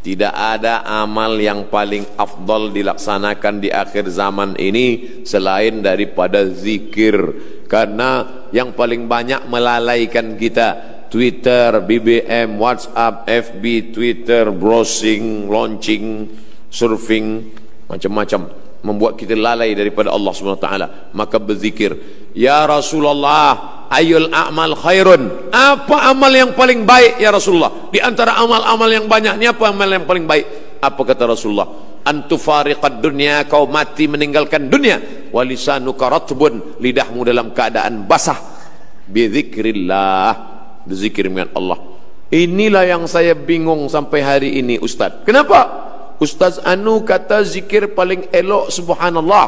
Tidak ada amal yang paling afdal dilaksanakan di akhir zaman ini selain daripada zikir. Karena yang paling banyak melalaikan kita Twitter, BBM, WhatsApp, FB, Twitter, browsing, launching, surfing, macam-macam, membuat kita lalai daripada Allah SWT. Maka berzikir, ya Rasulullah, ayul a'mal khairun, apa amal yang paling baik ya Rasulullah? Di antara amal-amal yang banyak ni, apa amal yang paling baik? Apa kata Rasulullah? Antufariqad dunya, kau mati meninggalkan dunia, walisanuka ratbun, lidahmu dalam keadaan basah, bizikrillah, berzikir dengan Allah. Inilah yang saya bingung sampai hari ini, Ustaz. Kenapa? Ustaz Anu kata zikir paling elok subhanallah,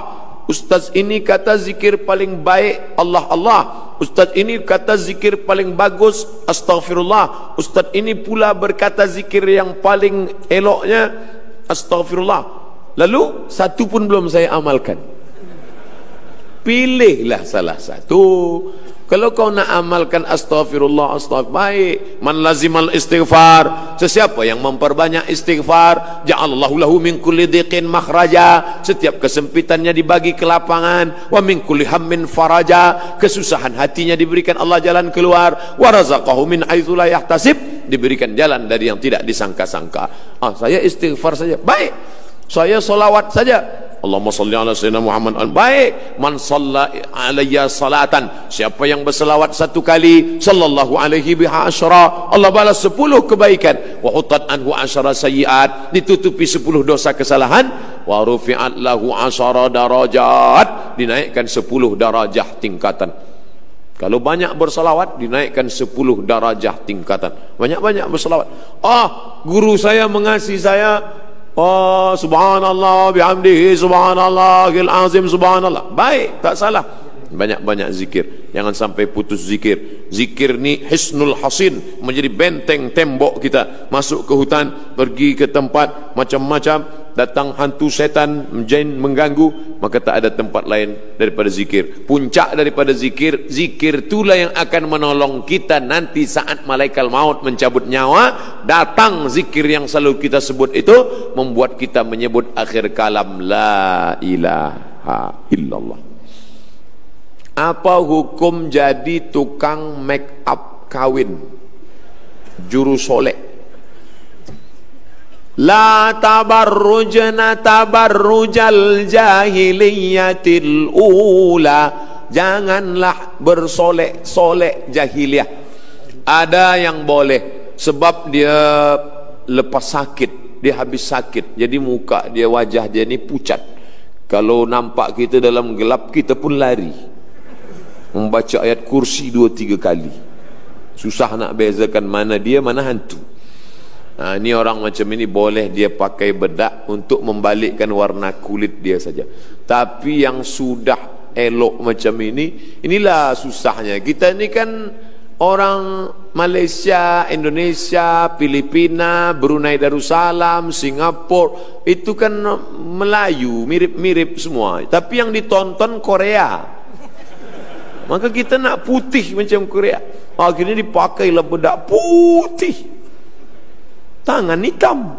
Ustaz ini kata zikir paling baik Allah Allah, Ustaz ini kata zikir paling bagus astaghfirullah, Ustaz ini pula berkata zikir yang paling eloknya astaghfirullah. Lalu satu pun belum saya amalkan. Pilihlah salah satu. Kalau kau nak amalkan astaghfirullah, baik. Man lazimal istighfar, sesiapa yang memperbanyak istighfar, ja'alallahu lahu min kulli dhiqin makhraja, setiap kesempitannya dibagi kelapangan, wa min kulli hammin faraja, kesusahan hatinya diberikan Allah jalan keluar, wa razaqahu min haitsu la yahtasib, diberikan jalan dari yang tidak disangka-sangka. Saya istighfar saja, baik. Saya solawat saja, Allahumma salli ala sayyidina Muhammad, baik. Man shalla alayya salatan, siapa yang berselawat satu kali, sallallahu alaihi biha asyara, Allah balas 10 kebaikan, wa hutat anhu asyara sayyiat, ditutupi 10 dosa kesalahan, wa rufi'at lahu asyara darajat, dinaikkan 10 darajah tingkatan. Kalau banyak berselawat, dinaikkan 10 darajah tingkatan. Banyak-banyak berselawat. Guru saya mengasihi saya, subhanallah bihamdihi subhanallahil azim subhanallah, baik, tak salah. Banyak-banyak zikir, jangan sampai putus zikir. Zikir ni hisnul hasin, menjadi benteng tembok kita. Masuk ke hutan, pergi ke tempat macam-macam, datang hantu setan, jin mengganggu, maka tak ada tempat lain daripada zikir. Puncak daripada zikir, zikir itulah yang akan menolong kita nanti saat malaikat maut mencabut nyawa. Datang zikir yang selalu kita sebut itu, membuat kita menyebut akhir kalam la ilaha illallah. Apa hukum jadi tukang make up kawin, juru solek? La tabarrujna tabarrujal jahiliyatil ula, janganlah bersolek-solek jahiliyah. Ada yang boleh sebab dia lepas sakit, dia habis sakit, jadi muka dia, wajah dia ni pucat. Kalau nampak kita dalam gelap, kita pun lari. Membaca ayat kursi 2-3 kali, susah nak bezakan mana dia, mana hantu. Ini orang macam ini boleh dia pakai bedak untuk membalikkan warna kulit dia saja. Tapi yang sudah elok macam ini, inilah susahnya. Kita ni kan orang Malaysia, Indonesia, Filipina, Brunei Darussalam, Singapura, itu kan Melayu, mirip-mirip semua. Tapi yang ditonton Korea. Maka kita nak putih macam Korea, akhirnya dipakailah bedak putih, tangan hitam.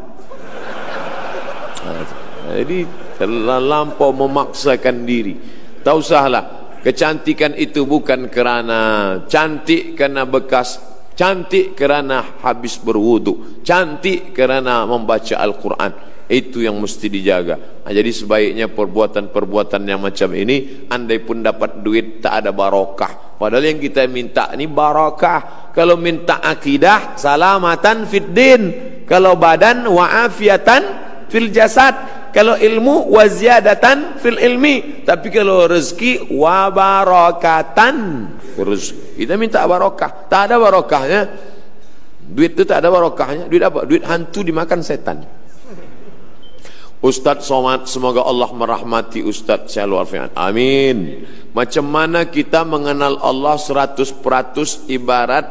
Jadi terlampau memaksakan diri. Tak usahlah. Kecantikan itu bukan kerana cantik kerana bekas, cantik kerana habis berwudu, cantik kerana membaca Al-Quran. Itu yang mesti dijaga. Jadi sebaiknya perbuatan-perbuatan yang macam ini, andai pun dapat duit, tak ada barokah. Padahal yang kita minta ni barokah. Kalau minta akidah, salamatan fid din. Kalau badan, wa'afiatan fil jasad. Kalau ilmu, waziyadatan fil ilmi. Tapi kalau rezeki, wabarakatan fil rezeki. Kita minta barokah, tak ada barokahnya. Duit itu tak ada barokahnya. Duit apa? Duit hantu dimakan setan. Ustaz Somad, semoga Allah merahmati Ustaz Syahlu Alfian. Amin. Macam mana kita mengenal Allah 100% ibarat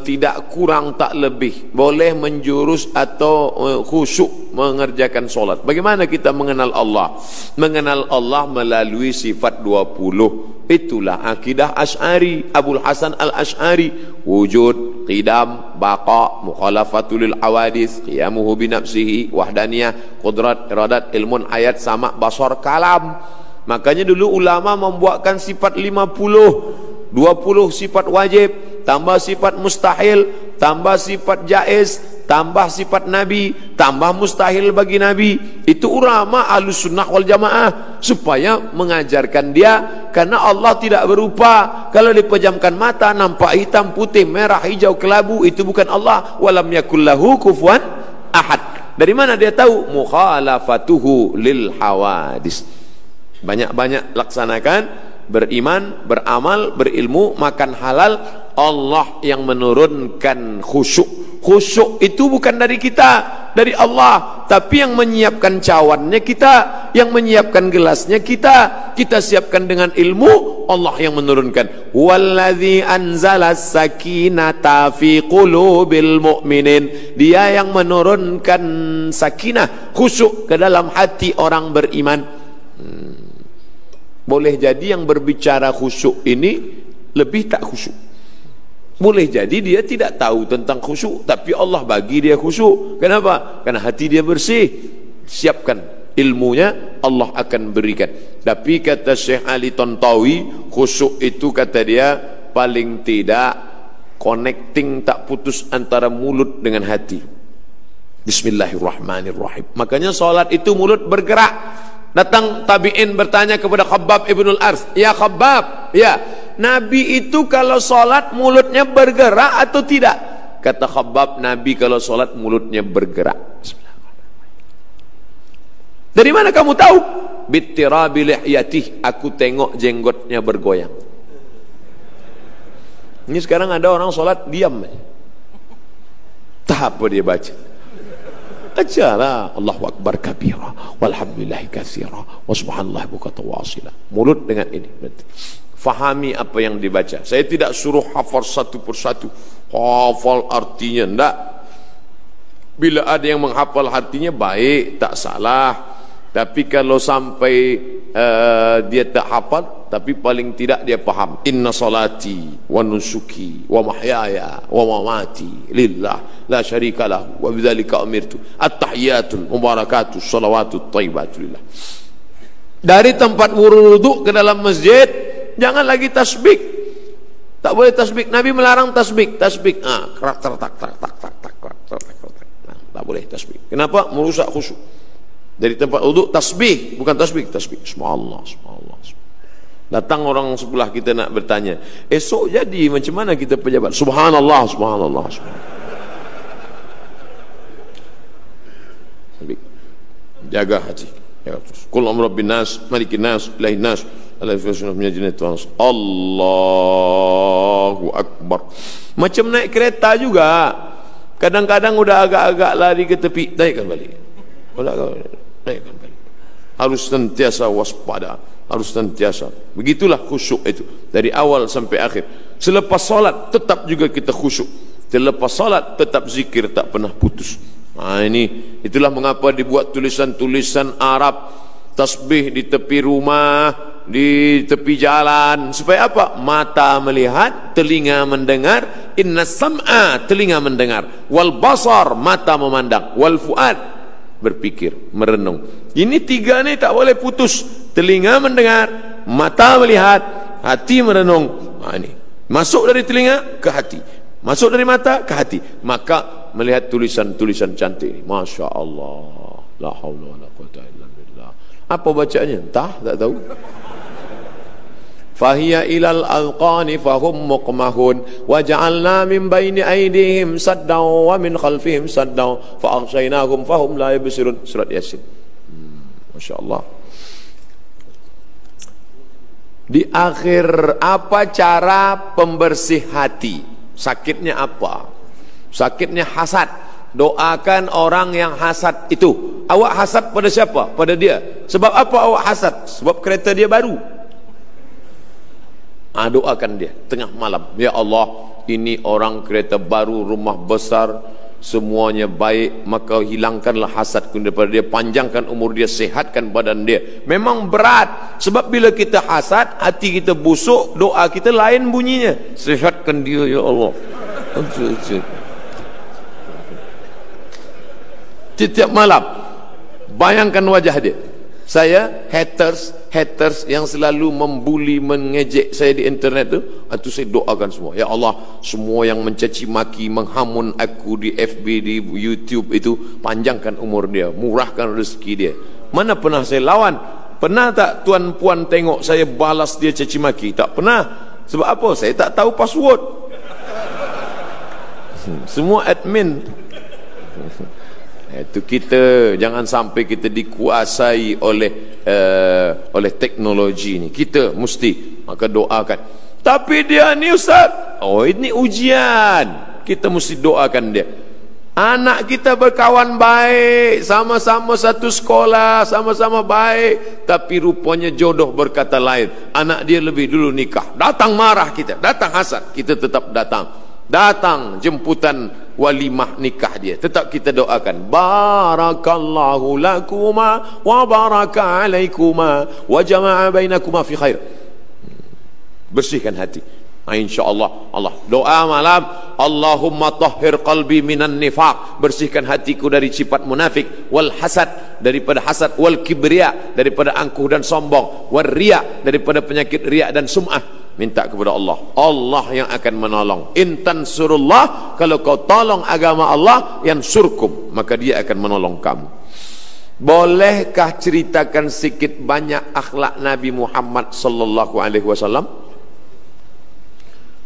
tidak kurang tak lebih, boleh menjurus atau khusyuk mengerjakan solat. Bagaimana kita mengenal Allah? Mengenal Allah melalui sifat 20. Itulah akidah Asy'ari, Abul Hasan Al-Asy'ari. Wujud, qidam, baqa, mukhalafatul hawadis, qiyamuhu bi nafsihi, wahdaniyah, qudrat, iradat, ilmun, ayat, sama, basar, kalam. Makanya dulu ulama membuatkan sifat 50, 20 sifat wajib, tambah sifat mustahil, tambah sifat jaiz, tambah sifat nabi, tambah mustahil bagi nabi. Itu ulama Ahlus Sunnah wal Jamaah, supaya mengajarkan dia, karena Allah tidak berupa. Kalau dipejamkan mata nampak hitam, putih, merah, hijau, kelabu, itu bukan Allah. Walam yakul lahu kufuwan ahad. Dari mana dia tahu? Mukhalafatuhu lil hawadis. Banyak-banyak laksanakan, beriman, beramal, berilmu, makan halal. Allah yang menurunkan khusyuk. Khusyuk itu bukan dari kita, dari Allah. Tapi yang menyiapkan cawannya kita, yang menyiapkan gelasnya kita. Kita siapkan dengan ilmu, Allah yang menurunkan. Walladzi anzalas sakinata fi qulubil mu'minin. Dia yang menurunkan sakinah, khusyuk ke dalam hati orang beriman. Boleh jadi yang berbicara khusyuk ini lebih tak khusyuk. Boleh jadi dia tidak tahu tentang khusyuk, tapi Allah bagi dia khusyuk. Kenapa? Karena hati dia bersih. Siapkan ilmunya, Allah akan berikan. Tapi kata Syekh Ali Tontawi, khusyuk itu kata dia paling tidak connecting, tak putus antara mulut dengan hati. Bismillahirrahmanirrahim. Makanya solat itu mulut bergerak. Datang tabi'in bertanya kepada Khabbab ibnul Ars, ya Khabbab, ya, Nabi itu kalau solat mulutnya bergerak atau tidak? Kata Khabbab, Nabi kalau solat mulutnya bergerak. Dari mana kamu tahu? Bittirabi lihyatih, aku tengok jenggotnya bergoyang. Ini sekarang ada orang solat diam, tak apa dia baca. Ajalah Allahu Akbar kabira walhamdulillahi katsira wa subhanallahi bukratan wa asila. Mulut dengan ini berarti fahami apa yang dibaca. Saya tidak suruh hafal satu persatu, hafal artinya, enggak. Bila ada yang menghafal artinya baik, tak salah. Tapi kalau sampai dia tak hafal, tapi paling tidak dia paham. Inna salati wa nusuki wa mahyaya wa mamati lillah la syarika lahu wa bidzalika umirtu. At-tahiyatul mubarakatus shalawatut thayyibatul lillah. Dari tempat wudu ke dalam masjid jangan lagi tasbih. Tak boleh tasbih. Nabi melarang tasbih. Tasbih, tak boleh tasbih. Kenapa? Merusak khusyuk. Dari tempat wudu tasbih, bukan tasbih, tasbih. Subhanallah, subhanallah. Datang orang sebelah kita nak bertanya, esok jadi macam mana kita pejabat? Subhanallah, subhanallah, subhanallah. Jaga hati. Qul amrabbin nas, malikin nas, ilahin nas, Allahu Akbar. Macam naik kereta juga. Kadang-kadang udah agak-agak lari ke tepi, naikkan balik. Naikkan balik. Harus sentiasa waspada, harus sentiasa. Begitulah khusyuk itu dari awal sampai akhir. Selepas salat tetap juga kita khusyuk. Selepas salat tetap zikir, tak pernah putus. Nah, itulah mengapa dibuat tulisan-tulisan Arab, tasbih di tepi rumah, di tepi jalan. Supaya apa? Mata melihat, telinga mendengar. Inna sam'a, telinga mendengar. Wal basar, mata memandang. Wal fuad, berpikir, merenung. Ini tiga ni tak boleh putus. Telinga mendengar, mata melihat, hati merenung. Nah, ini masuk dari telinga ke hati, masuk dari mata ke hati. Maka melihat tulisan-tulisan cantik ini, Masya Allah, la haula wa la quwwata illa billah. Apa bacanya? Entah, tak tahu. Fahiya ilal alqani fahum muqmahun wa ja'alna min baini aydihim saddan wa min khalfihim saddan fa aghshaynahum fahum la yubsirun. Surat Yasin. Masya Allah. Di akhir, apa cara pembersih hati? Sakitnya apa? Sakitnya hasad. Doakan orang yang hasad itu. Awak hasad pada siapa? Pada dia. Sebab apa awak hasad? Sebab kereta dia baru. Doakan dia tengah malam, ya Allah, ini orang kereta baru, rumah besar, semuanya baik, maka hilangkanlah hasadku daripada dia, panjangkan umur dia, sehatkan badan dia. Memang berat, sebab bila kita hasad, hati kita busuk, doa kita lain bunyinya. Sehatkan dia ya Allah. Setiap malam bayangkan wajah dia. Saya haters yang selalu membuli, mengejek saya di internet itu saya doakan semua. Ya Allah, semua yang mencaci maki, menghamun aku di FB, di YouTube itu, panjangkan umur dia, murahkan rezeki dia. Mana pernah saya lawan? Pernah tak tuan puan tengok saya balas dia caci maki? Tak pernah. Sebab apa? Saya tak tahu password. Semua admin. Itu kita jangan sampai kita dikuasai oleh teknologi ni. Kita mesti maka doakan. Tapi dia ni ustaz, oh ini ujian. Kita mesti doakan dia. Anak kita berkawan baik, sama-sama satu sekolah, sama-sama baik, tapi rupanya jodoh berkata lain. Anak dia lebih dulu nikah. Datang marah kita, datang hasad, kita tetap datang. Datang jemputan walimah nikah dia, tetap kita doakan. Barakallahu lakuma wa baraka alaikuma wa jama'a bainakuma fi khair. Bersihkan hati. InsyaAllah. Allah doa malam, Allahumma tahhir qalbi minan nifaq, bersihkan hatiku dari sifat munafik, wal hasad, daripada hasad, wal kibriya, daripada angkuh dan sombong, wal riya, daripada penyakit riya dan sum'ah. Minta kepada Allah, Allah yang akan menolong. Intan surullah, kalau kau tolong agama Allah, yang surkum, maka dia akan menolong kamu. Bolehkah ceritakan sikit banyak akhlak Nabi Muhammad sallallahu alaihi wasallam?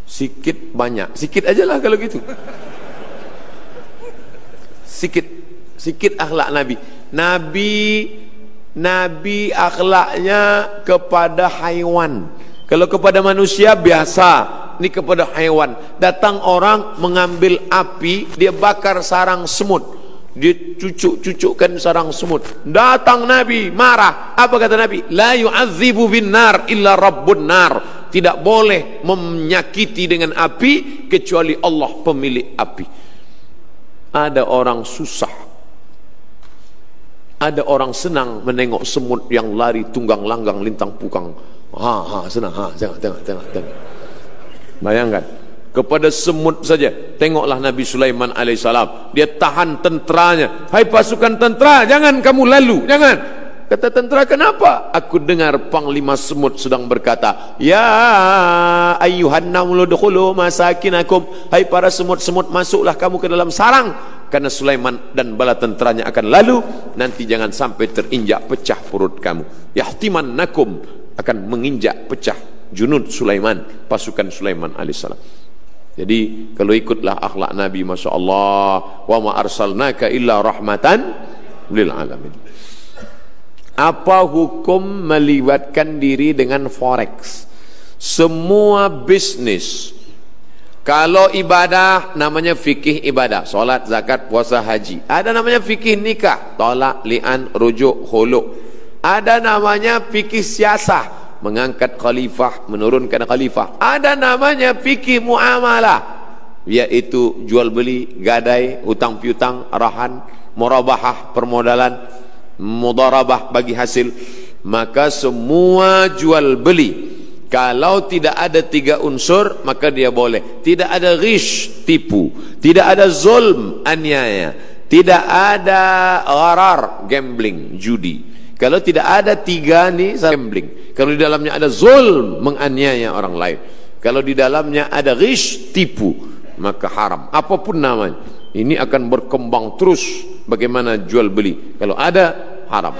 Sikit banyak, sikit ajalah kalau gitu. Sikit akhlak Nabi akhlaknya kepada haiwan. Kalau kepada manusia biasa, ini kepada haiwan. Datang orang mengambil api, dia bakar sarang semut, dia cucuk-cucukkan sarang semut. Datang Nabi marah. Apa kata Nabi? La yu'adzibu bin nar illa rabbun nar. Tidak boleh menyakiti dengan api kecuali Allah pemilik api. Ada orang susah, ada orang senang menengok semut yang lari tunggang langgang lintang pukang. Senang. Tengok. Bayangkan, kepada semut saja. Tengoklah Nabi Sulaiman alaihissalam, dia tahan tenteranya. Hai pasukan tentera, jangan kamu lalu, jangan. Kata tentera, kenapa? Aku dengar panglima semut sedang berkata, ya ayyuhan namlu dukhulu masakinakum. Hai para semut-semut, masuklah kamu ke dalam sarang, karena Sulaiman dan bala tenteranya akan lalu. Nanti jangan sampai terinjak pecah perut kamu. Yahtimannakum, akan menginjak pecah junud Sulaiman, pasukan Sulaiman alaihissalam. Jadi kalau ikutlah akhlak Nabi, Masya Allah, wa ma arsalnaka illa rahmatan lil alamin. Apa hukum melibatkan diri dengan forex? Semua bisnis. Kalau ibadah namanya fikih ibadah, solat, zakat, puasa, haji. Ada namanya fikih nikah, tolak, li'an, rujuk, khuluk. Ada namanya fikih siasah, mengangkat khalifah, menurunkan khalifah. Ada namanya fikih muamalah, yaitu jual beli, gadai, hutang piutang, arahan, murabahah, permodalan, mudarabah bagi hasil. Maka semua jual beli, kalau tidak ada 3 unsur, maka dia boleh. Tidak ada ghish, tipu. Tidak ada zulm, aniaya. Tidak ada gharar, gambling, judi. Kalau tidak ada 3 ni, gambling. Kalau di dalamnya ada zulm, menganiaya orang lain. Kalau di dalamnya ada ghish, tipu, maka haram. Apapun namanya, ini akan berkembang terus. Bagaimana jual beli? Kalau ada, haram.